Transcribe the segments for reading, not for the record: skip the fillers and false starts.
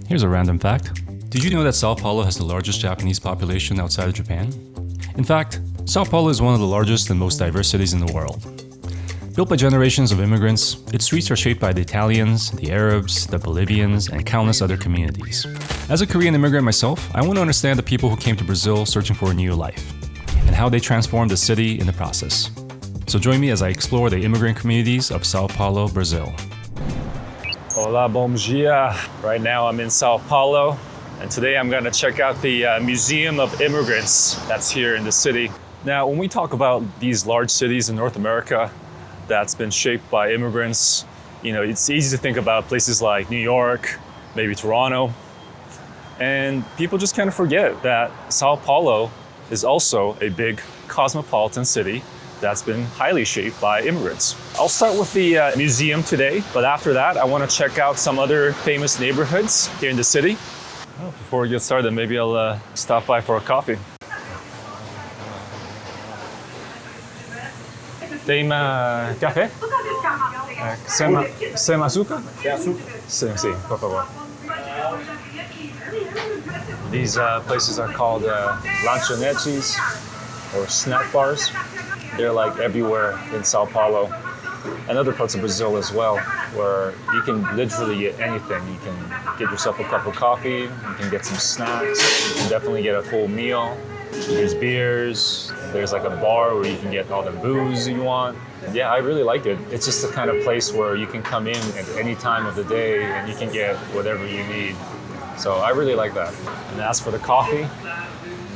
Here's a random fact. Did you know that Sao Paulo has the largest Japanese population outside of Japan? In fact, Sao Paulo is one of the largest and most diverse cities in the world. Built by generations of immigrants, its streets are shaped by the Italians, the Arabs, the Bolivians, and countless other communities. As a Korean immigrant myself, I want to understand the people who came to Brazil searching for a new life, and how they transformed the city in the process. So join me as I explore the immigrant communities of Sao Paulo, Brazil. Hola, bom dia. Right now I'm in Sao Paulo, and today I'm gonna check out the Museum of Immigrants that's here in the city. Now, when we talk about these large cities in North America that's been shaped by immigrants, it's easy to think about places like New York, maybe Toronto, and people just kind of forget that Sao Paulo is also a big cosmopolitan city that's been highly shaped by immigrants. I'll start with the museum today, but after that, I want to check out some other famous neighborhoods here in the city. Well, before we get started, maybe I'll stop by for a coffee. Tem café? Sem açúcar? Sem, sim, por favor. These places are called lanchonetes or snack bars. They're like everywhere in Sao Paulo and other parts of Brazil as well, where you can literally get anything. You can get yourself a cup of coffee, you can get some snacks, you can definitely get a full meal. There's beers, there's like a bar where you can get all the booze you want. Yeah, I really like it. It's just the kind of place where you can come in at any time of the day and you can get whatever you need. So I really like that. And as for the coffee,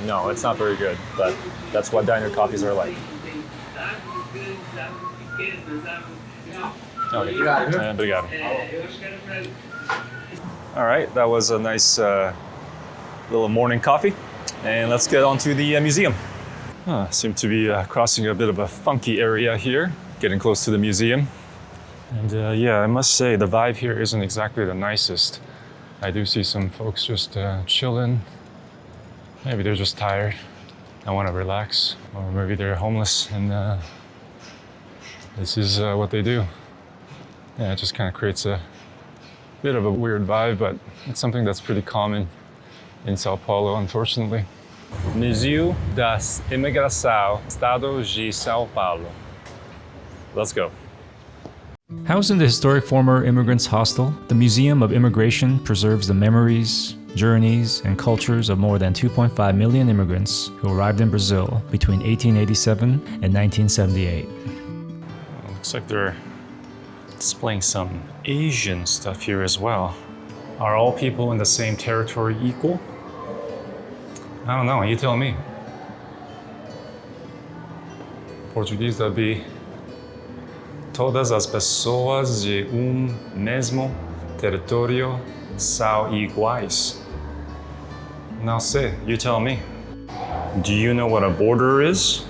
no, it's not very good, but that's what diner coffees are like. Okay. Obrigado. All right, that was a nice little morning coffee. And let's get on to the museum. Seem to be crossing a bit of a funky area here, getting close to the museum. And yeah, I must say the vibe here isn't exactly the nicest. I do see some folks just chilling. Maybe they're just tired. I want to relax. Or maybe they're homeless and this is what they do. Yeah, it just kind of creates a bit of a weird vibe, but it's something that's pretty common in Sao Paulo, unfortunately. Museu das Imigração, Estado de Sao Paulo. Let's go. Housed in the historic former immigrants' hostel, the Museum of Immigration preserves the memories, journeys, and cultures of more than 2.5 million immigrants who arrived in Brazil between 1887 and 1978. Looks like they're displaying some Asian stuff here as well. Are all people in the same territory equal? I don't know, you tell me. Português that'd be todas as pessoas de mesmo território são iguais. Now say, you tell me. Do you know what a border is?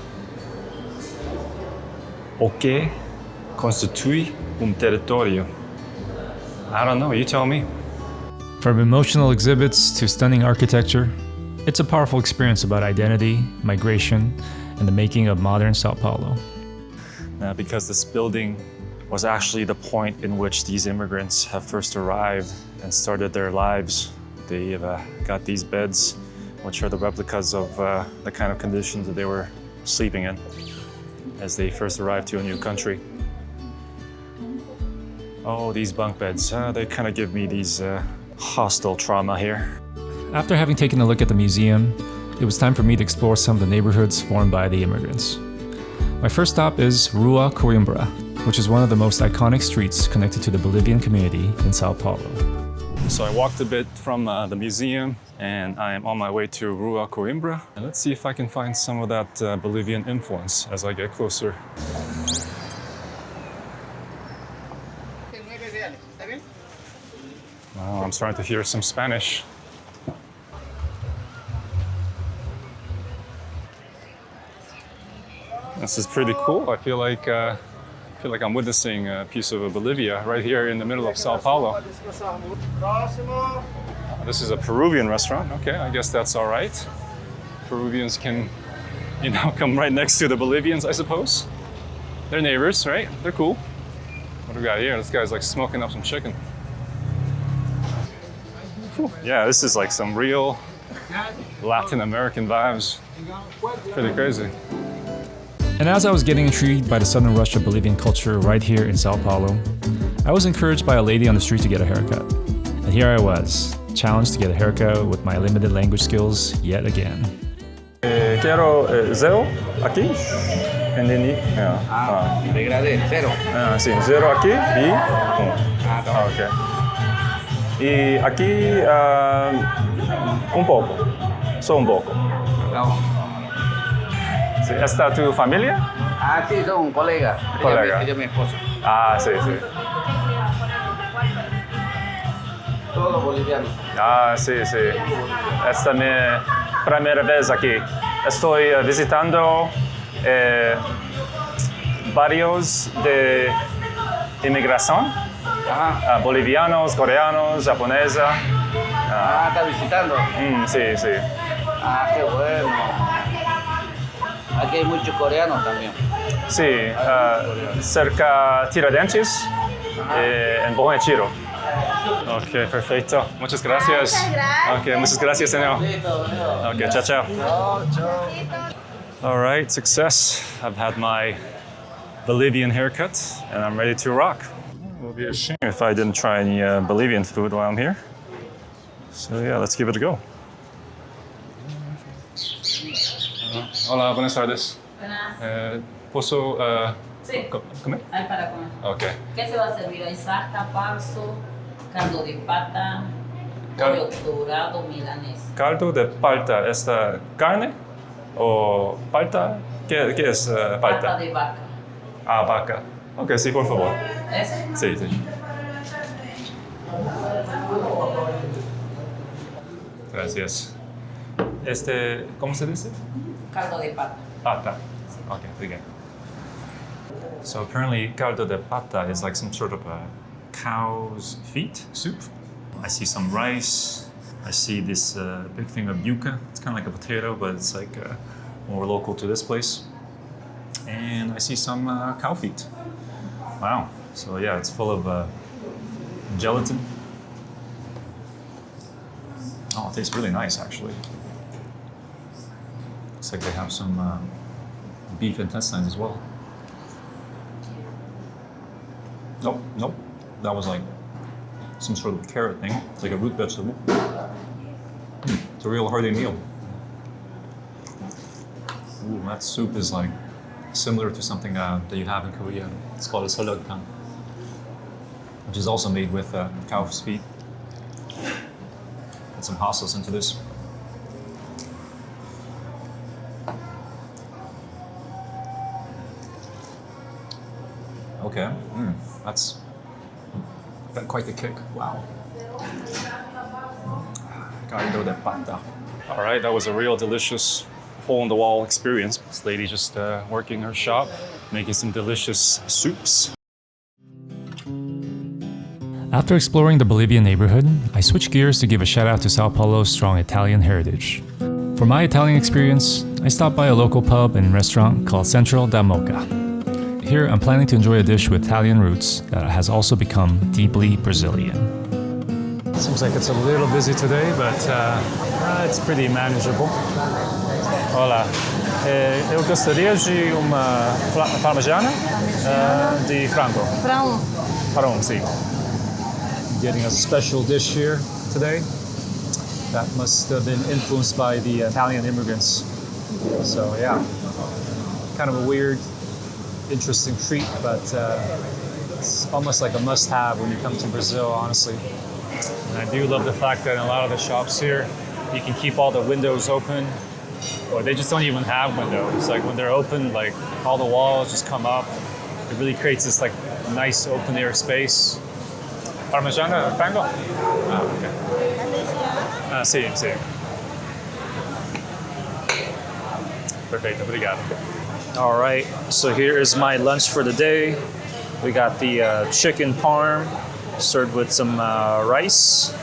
O que constitui território? I don't know, you tell me. From emotional exhibits to stunning architecture, it's a powerful experience about identity, migration, and the making of modern Sao Paulo. Because this building was actually the point in which these immigrants have first arrived and started their lives. They've got these beds, which are the replicas of the kind of conditions that they were sleeping in as they first arrived to a new country. Oh, these bunk beds, they kind of give me these hostel trauma here. After having taken a look at the museum, it was time for me to explore some of the neighborhoods formed by the immigrants. My first stop is Rua Coimbra, which is one of the most iconic streets connected to the Bolivian community in Sao Paulo. So I walked a bit from the museum and I am on my way to Rua Coimbra. And let's see if I can find some of that Bolivian influence as I get closer. Wow, I'm starting to hear some Spanish. This is pretty cool. I feel like I'm witnessing a piece of Bolivia right here in the middle of Sao Paulo. This is a Peruvian restaurant. Okay, I guess that's all right. Peruvians can, come right next to the Bolivians, I suppose. They're neighbors, right? They're cool. What do we got here? This guy's like smoking up some chicken. Yeah, this is like some real Latin American vibes. Pretty crazy. And as I was getting intrigued by the sudden rush of Bolivian culture right here in Sao Paulo, I was encouraged by a lady on the street to get a haircut. And here I was, challenged to get a haircut with my limited language skills yet again. Quiero zero aquí. ¿Entendí? Degradé, cero. Sí, zero aquí y uno. Ok. Y aquí un poco, solo un poco. No. Sí, ¿está tu familia? Sí, son colegas. Colega. Ella es mi esposa. Sí, sí. Todos bolivianos. Sí, sí. Esta es mi primera vez aquí. Estoy visitando varios de inmigración. Bolivianos, coreanos, japoneses. Está visitando. Sí, sí. Qué bueno. Aquí hay muchos coreanos también. Sí, cerca Tiradentes, en Bohechiro. Ok, perfecto. Muchas gracias. Ok, muchas gracias, señor. Ok, chao, chao. All right, success. I've had my Bolivian haircut, and I'm ready to rock. It would be a shame if I didn't try any Bolivian food while I'm here. So yeah, let's give it a go. Hola, buenas tardes. Buenas. ¿Puedo Sí. comer? Hay para comer. Ok. ¿Qué se va a servir? Hay sarta, parso, caldo de pata, Cal- pollo dorado, milanés. Caldo de palta, ¿esta carne o palta? ¿Qué es Pata palta? de vaca. Vaca. Ok, sí, por favor. ¿Ese? Sí, sí. Gracias. ¿Cómo se dice? Caldo de pata. Pata. Okay, again. So apparently caldo de pata is like some sort of a cow's feet soup. I see some rice. I see this big thing of yuca. It's kind of like a potato, but it's like more local to this place. And I see some cow feet. Wow. So yeah, it's full of gelatin. Oh, it tastes really nice actually. Looks like they have some beef intestines as well. Nope. That was like some sort of carrot thing. It's like a root vegetable. It's a real hearty meal. Ooh, that soup is like similar to something that you have in Korea. It's called a solodkan, which is also made with cow's feet. Put some hot sauce into this. Okay, that's got quite the kick. Wow. Caldo de pata. All right, that was a real delicious hole-in-the-wall experience. This lady just working her shop, making some delicious soups. After exploring the Bolivian neighborhood, I switched gears to give a shout out to Sao Paulo's strong Italian heritage. For my Italian experience, I stopped by a local pub and restaurant called Central da Mocha. Here, I'm planning to enjoy a dish with Italian roots that has also become deeply Brazilian. Seems like it's a little busy today, but it's pretty manageable. Hola. Eu gostaria de uma parmegiana de frango. Frango, sim. Getting a special dish here today. That must have been influenced by the Italian immigrants. So yeah, kind of a weird, interesting treat, but it's almost like a must-have when you come to Brazil, honestly. And I do love the fact that in a lot of the shops here, you can keep all the windows open, or they just don't even have windows. Like when they're open, like all the walls just come up. It really creates this like nice open air space. Parmigiana frango? Okay. Sì. Perfetto, obrigado. All right, so here is my lunch for the day. We got the chicken parm served with some rice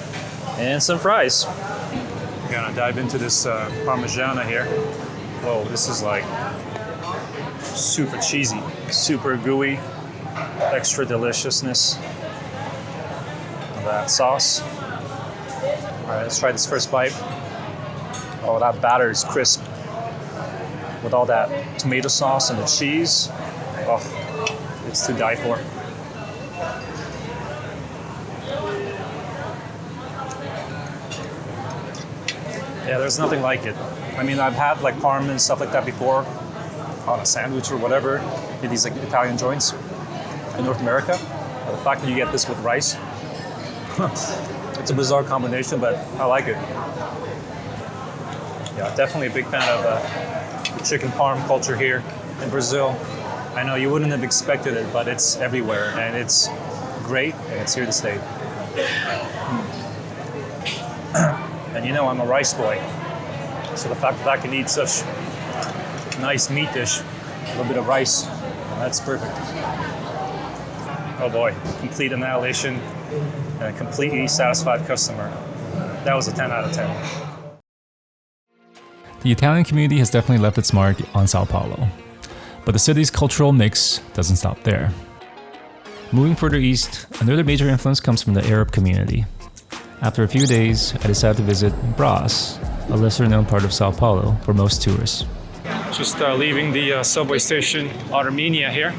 and some fries. We're gonna dive into this parmigiana here. Whoa, this is like super cheesy, super gooey, extra deliciousness of that sauce. All right, let's try this first bite. Oh, that batter is crisp. With all that tomato sauce and the cheese. Oh, it's to die for. Yeah, there's nothing like it. I mean, I've had like parm and stuff like that before on a sandwich or whatever in these like Italian joints in North America. But the fact that you get this with rice, it's a bizarre combination, but I like it. Yeah, definitely a big fan of the chicken parm culture here in Brazil. I know you wouldn't have expected it, but it's everywhere and it's great and it's here to stay. And you know I'm a rice boy, so the fact that I can eat such nice meat dish, a little bit of rice, that's perfect. Oh boy, complete annihilation and a completely satisfied customer. That was a 10 out of 10. The Italian community has definitely left its mark on Sao Paulo, but the city's cultural mix doesn't stop there. Moving further east, another major influence comes from the Arab community. After a few days, I decided to visit Brás, a lesser-known part of Sao Paulo for most tourists. Just leaving the subway station Armenia here.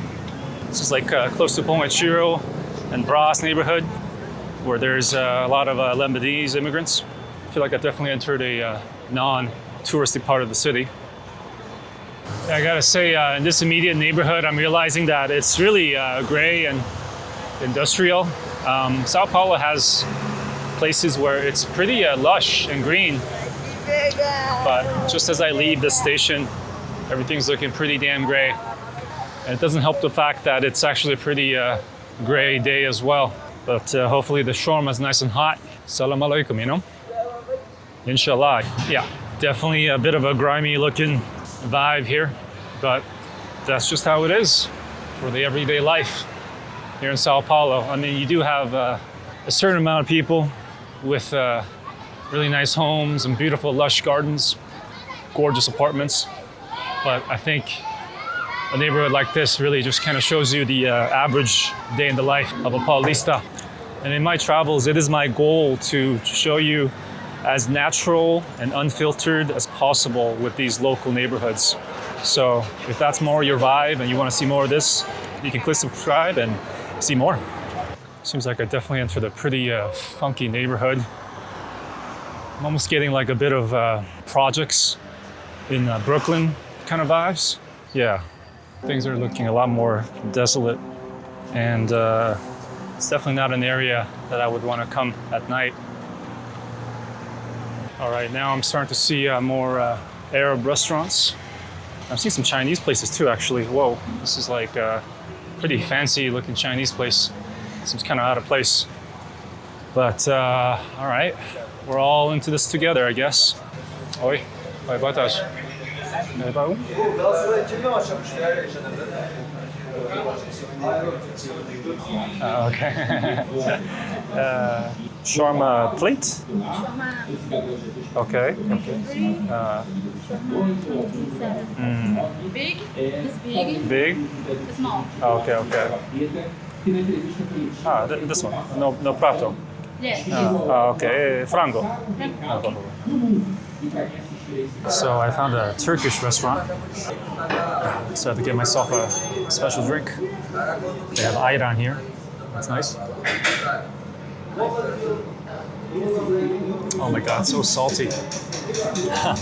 This is like close to Bom Retiro and Brás neighborhood, where there's a lot of Lebanese immigrants. I feel like I definitely entered a non-touristy part of the city. I gotta say, in this immediate neighborhood, I'm realizing that it's really gray and industrial. Sao Paulo has places where it's pretty lush and green, but just as I leave the station, everything's looking pretty damn gray. And it doesn't help the fact that it's actually a pretty gray day as well. But hopefully the shawarma is nice and hot. Salam alaikum, you know? Inshallah. Yeah, definitely a bit of a grimy looking vibe here, but that's just how it is for the everyday life here in Sao Paulo. I mean, you do have a certain amount of people with really nice homes and beautiful lush gardens, gorgeous apartments. But I think a neighborhood like this really just kind of shows you the average day in the life of a Paulista. And in my travels, it is my goal to show you as natural and unfiltered as possible with these local neighborhoods. So if that's more your vibe and you want to see more of this, you can click subscribe and see more. Seems like I definitely entered a pretty funky neighborhood. I'm almost getting like a bit of projects in Brooklyn kind of vibes. Yeah, things are looking a lot more desolate, and it's definitely not an area that I would want to come at night. All right, now I'm starting to see more Arab restaurants. I've seen some Chinese places too, actually. Whoa, this is like a pretty fancy looking Chinese place. Seems kind of out of place. But all right, we're all into this together, I guess. Oi, boa tarde. Okay. Shawarma plate? Okay. Big, this big, Big? this small. Okay. This one. No prato. Yes. Okay. Frango. So I found a Turkish restaurant. So I had to get myself a special drink. They have ayran here. That's nice. Oh my god, so salty.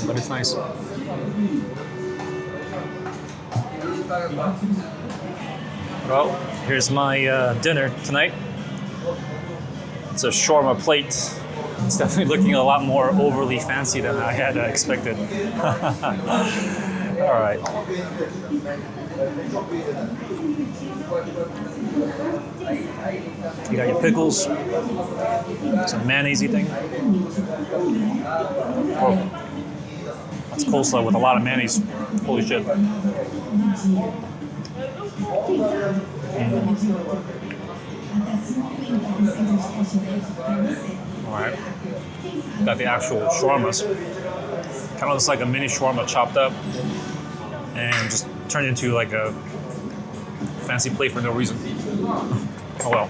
But it's nice. Well, here's my dinner tonight. It's a shawarma plate. It's definitely looking a lot more overly fancy than I had expected. All right. You got your pickles, some mayonnaise-y thing. Oh, that's coleslaw with a lot of mayonnaise. Holy shit. All right. Got the actual shawarmas. Kind of looks like a mini shawarma chopped up and just turned into like a fancy plate for no reason. Oh well.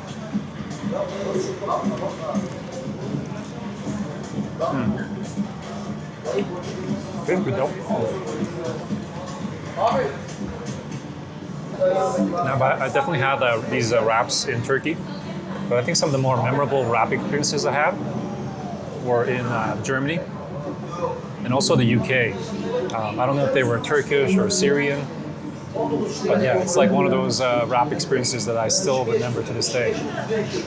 Feels good though. Now, but I definitely had these wraps in Turkey, but I think some of the more memorable wrap experiences I had were in Germany and also the UK. I don't know if they were Turkish or Syrian, but yeah, it's like one of those wrap experiences that I still remember to this day.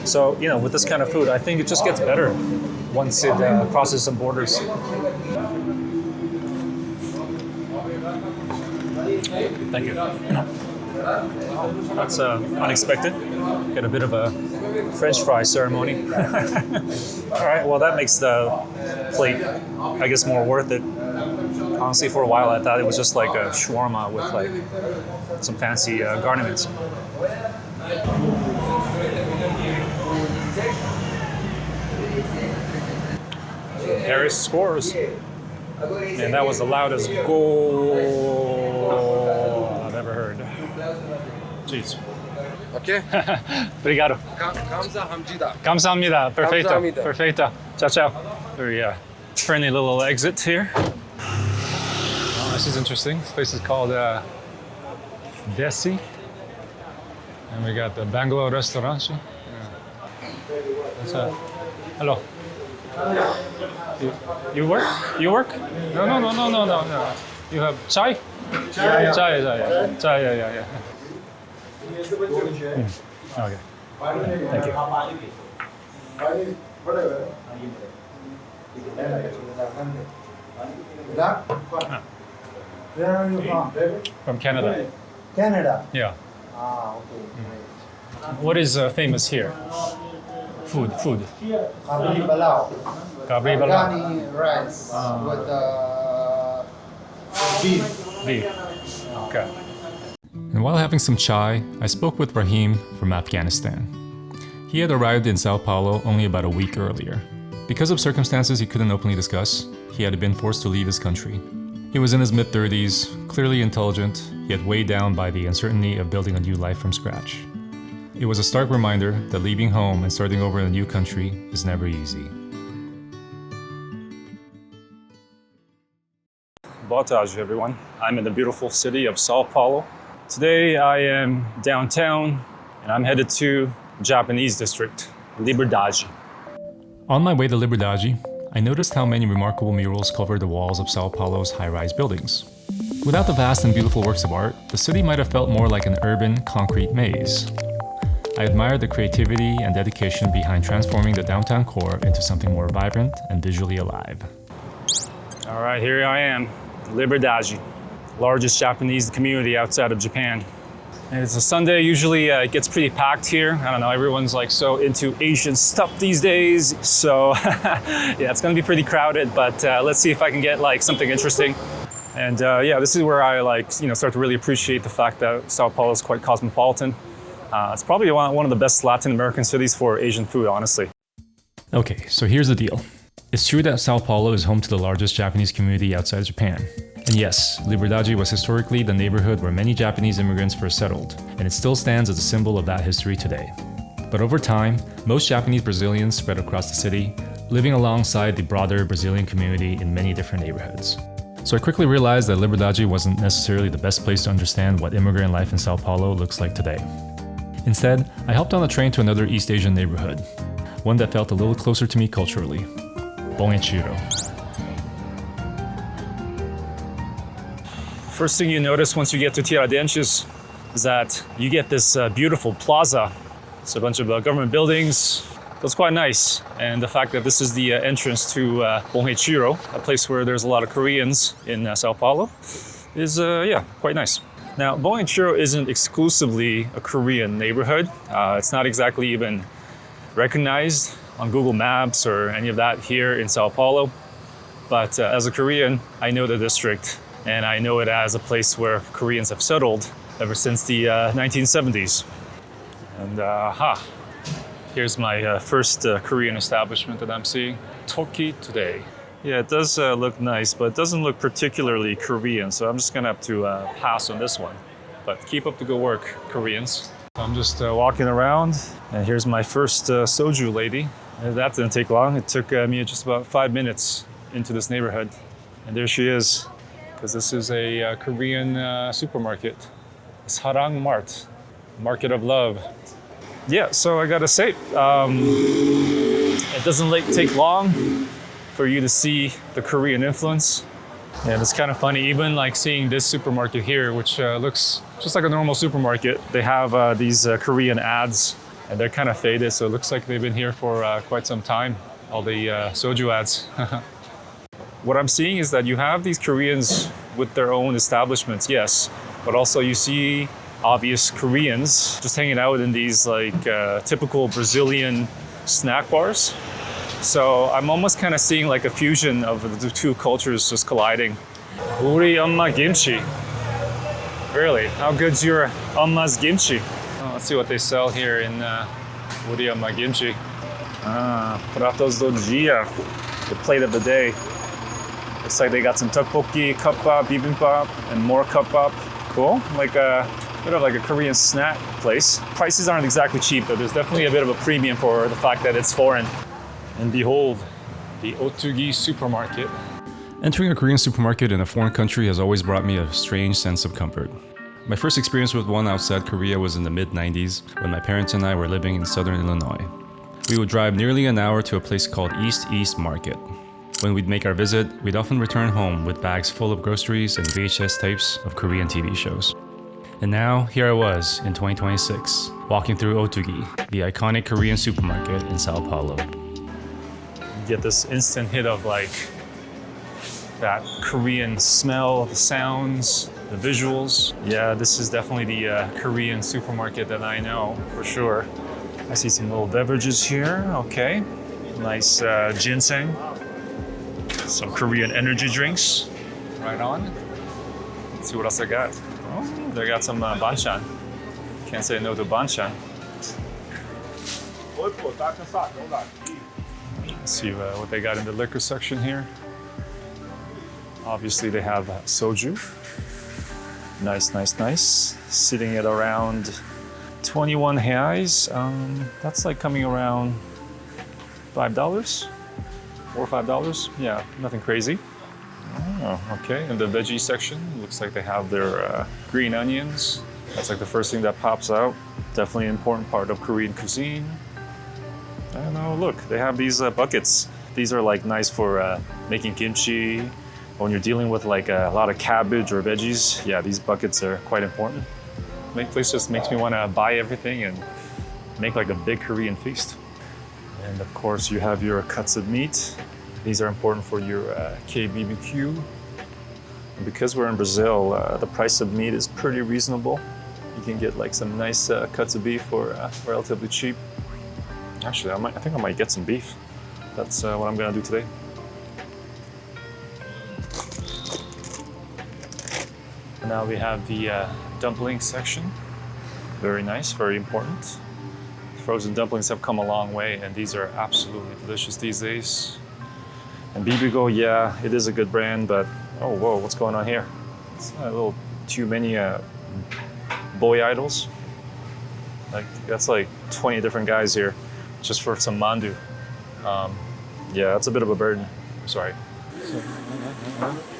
So, you know, with this kind of food, I think it just gets better once it crosses some borders. Thank you. That's unexpected. Get a bit of a French fry ceremony. All right, well, that makes the plate, I guess, more worth it. Honestly, for a while, I thought it was just like a shawarma with like some fancy garniments. Harris scores. And that was the loudest goal I've ever heard. Jeez. Okay. Obrigado. 감사합니다. Kamsahamnida. Perfeito. Kamsahamnida. Perfeito. Ciao, ciao. Very friendly little exit here. Oh, this is interesting. This place is called Desi. And we got the Bangalore restaurant. Yeah. Hello. You work? You work? No. You have chai? Chai, yeah. Okay. Thank you. Where are you from? From Canada. Canada. Yeah. Okay. What is famous here? Food. Kabri Balao. Kabri balao. Afghani rice with beef. Beef. Okay. And while having some chai, I spoke with Rahim from Afghanistan. He had arrived in Sao Paulo only about a week earlier. Because of circumstances he couldn't openly discuss, he had been forced to leave his country. He was in his mid-30s, clearly intelligent, yet weighed down by the uncertainty of building a new life from scratch. It was a stark reminder that leaving home and starting over in a new country is never easy. Boa tarde, everyone. I'm in the beautiful city of Sao Paulo. Today I am downtown and I'm headed to the Japanese district, Liberdade. On my way to Liberdade, I noticed how many remarkable murals cover the walls of Sao Paulo's high-rise buildings. Without the vast and beautiful works of art, the city might have felt more like an urban, concrete maze. I admired the creativity and dedication behind transforming the downtown core into something more vibrant and visually alive. All right, here I am, Liberdade, largest Japanese community outside of Japan. And it's a Sunday, usually it gets pretty packed here. I don't know, everyone's like so into Asian stuff these days. So yeah, it's gonna be pretty crowded, but let's see if I can get like something interesting. And yeah, this is where I start to really appreciate the fact that Sao Paulo is quite cosmopolitan. It's probably one of the best Latin American cities for Asian food, honestly. Okay, so here's the deal. It's true that Sao Paulo is home to the largest Japanese community outside Japan. And yes, Liberdade was historically the neighborhood where many Japanese immigrants first settled, and it still stands as a symbol of that history today. But over time, most Japanese Brazilians spread across the city, living alongside the broader Brazilian community in many different neighborhoods. So I quickly realized that Liberdade wasn't necessarily the best place to understand what immigrant life in Sao Paulo looks like today. Instead, I hopped on a train to another East Asian neighborhood, one that felt a little closer to me culturally, Bom Retiro. First thing you notice once you get to Tiradentes is that you get this beautiful plaza. It's a bunch of government buildings. It's quite nice. And the fact that this is the entrance to Bom Retiro, a place where there's a lot of Koreans in Sao Paulo, is quite nice. Now, Bom Retiro isn't exclusively a Korean neighborhood. It's not exactly even recognized on Google Maps or any of that here in Sao Paulo. But as a Korean, I know the district, and I know it as a place where Koreans have settled ever since the 1970s. And here's my first Korean establishment that I'm seeing, Toki Today. Yeah, it does look nice, but it doesn't look particularly Korean, so I'm just gonna have to pass on this one. But keep up the good work, Koreans. I'm just walking around, and here's my first soju lady. And that didn't take long. It took me just about 5 minutes into this neighborhood. And there she is, because this is a Korean supermarket. Sarang Mart, Market of Love. Yeah, so I gotta say, it doesn't take long for you to see the Korean influence. And it's kind of funny, even like seeing this supermarket here, which looks just like a normal supermarket. They have these Korean ads, and they're kind of faded, so it looks like they've been here for quite some time, all the soju ads. What I'm seeing is that you have these Koreans with their own establishments, yes, but also you see obvious Koreans just hanging out in these like typical Brazilian snack bars. So I'm almost kind of seeing like a fusion of the two cultures just colliding. 우리 엄마 kimchi. Really? How good's your 엄마's kimchi? Oh, let's see what they sell here in 우리 엄마 kimchi. pratos do dia, the plate of the day. Looks like they got some tteokbokki, kimbap, bibimbap, and more kimbap. Cool. Like a bit of like a Korean snack place. Prices aren't exactly cheap, but there's definitely a bit of a premium for the fact that it's foreign. And behold, the Otugi supermarket. Entering a Korean supermarket in a foreign country has always brought me a strange sense of comfort. My first experience with one outside Korea was in the mid-90s when my parents and I were living in southern Illinois. We would drive nearly an hour to a place called East Market. When we'd make our visit, we'd often return home with bags full of groceries and VHS tapes of Korean TV shows. And now, here I was in 2026, walking through Otugi, the iconic Korean supermarket in Sao Paulo. You get this instant hit of like that Korean smell, the sounds, the visuals. Yeah, this is definitely the Korean supermarket that I know for sure. I see some little beverages here. Okay, nice ginseng. Some Korean energy drinks. Right on. Let's see what else I got. Oh, they got some banchan. Can't say no to banchan. Let's see what they got in the liquor section here. Obviously, they have soju. Nice. Sitting at around 21 reais. That's like coming around $5. $4 or $5. Yeah, nothing crazy. Oh, okay. In the veggie section, looks like they have their green onions. That's like the first thing that pops out. Definitely an important part of Korean cuisine. I don't know, look, they have these buckets. These are like nice for making kimchi. When you're dealing with like a lot of cabbage or veggies, yeah, these buckets are quite important. The place just makes me want to buy everything and make like a big Korean feast. And of course, you have your cuts of meat. These are important for your KBBQ. And because we're in Brazil, the price of meat is pretty reasonable. You can get like some nice cuts of beef for relatively cheap. Actually, I think I might get some beef. That's what I'm gonna do today. And now we have the dumpling section. Very nice, very important. Frozen dumplings have come a long way, and these are absolutely delicious these days. And Bibigo, yeah, it is a good brand, but oh, whoa, what's going on here? It's a little too many boy idols. Like, that's like 20 different guys here just for some mandu. Yeah, that's a bit of a burden. Sorry.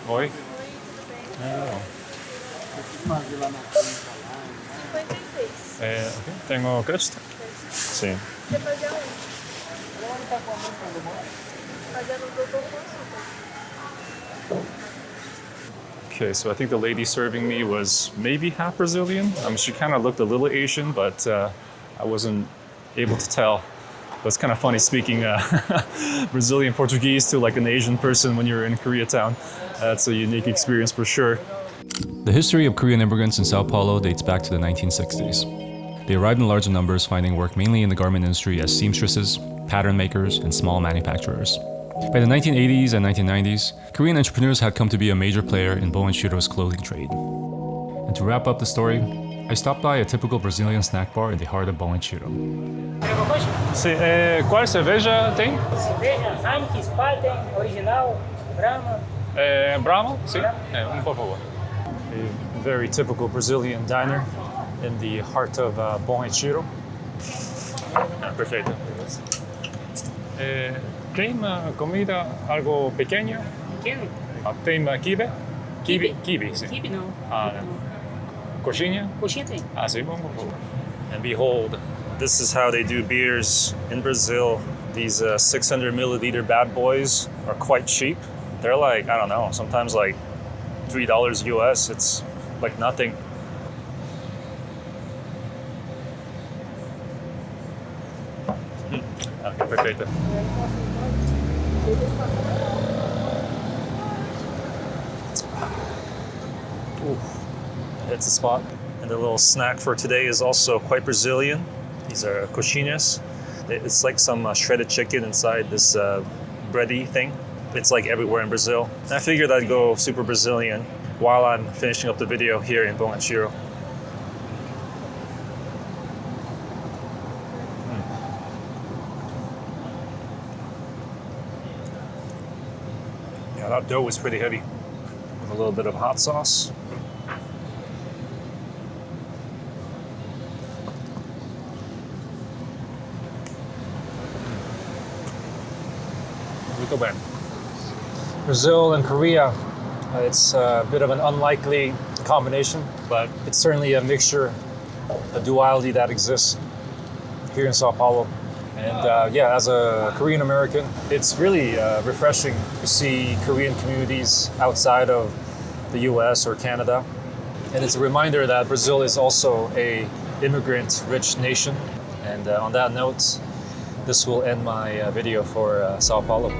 Oi? Oh. Okay, tengo crust. Sí. Okay, so I think the lady serving me was maybe half Brazilian. She kind of looked a little Asian, but I wasn't able to tell. But it's kind of funny speaking Brazilian Portuguese to like an Asian person when you're in Koreatown. That's a unique experience for sure. The history of Korean immigrants in Sao Paulo dates back to the 1960s. They arrived in larger numbers, finding work mainly in the garment industry as seamstresses, pattern makers, and small manufacturers. By the 1980s and 1990s, Korean entrepreneurs had come to be a major player in Bo & Shiro's clothing trade. And to wrap up the story, I stopped by a typical Brazilian snack bar in the heart of Bo & Shiro. Qual cerveja tem? Cerveja, Heineken, Spaten, Original, Brahma. Brahma? Sim. Por favor. A very typical Brazilian diner in the heart of Bom Retiro. Perfeito. Tem comida algo pequeño? Pequeno? Tem kibe? Kibe? Kibe, sim. Kibe não. Ah, Não. Coxinha? Coxinha tem. Ah, sim, bom, por favor. And behold, this is how they do beers in Brazil. These 600 milliliter bad boys are quite cheap. They're like, I don't know, sometimes like $3 US. It's like nothing. Okay, perfect. Hits the spot. And the little snack for today is also quite Brazilian. These are coxinhas. It's like some shredded chicken inside this bready thing. It's like everywhere in Brazil. And I figured I'd go super Brazilian while I'm finishing up the video here in Bom Retiro. Yeah, that dough is pretty heavy. With a little bit of hot sauce. Muito bem. Brazil and Korea, it's a bit of an unlikely combination, but it's certainly a mixture, a duality that exists here in Sao Paulo. And yeah, as a Korean American, it's really refreshing to see Korean communities outside of the US or Canada. And it's a reminder that Brazil is also a immigrant-rich nation. And on that note, this will end my video for Sao Paulo.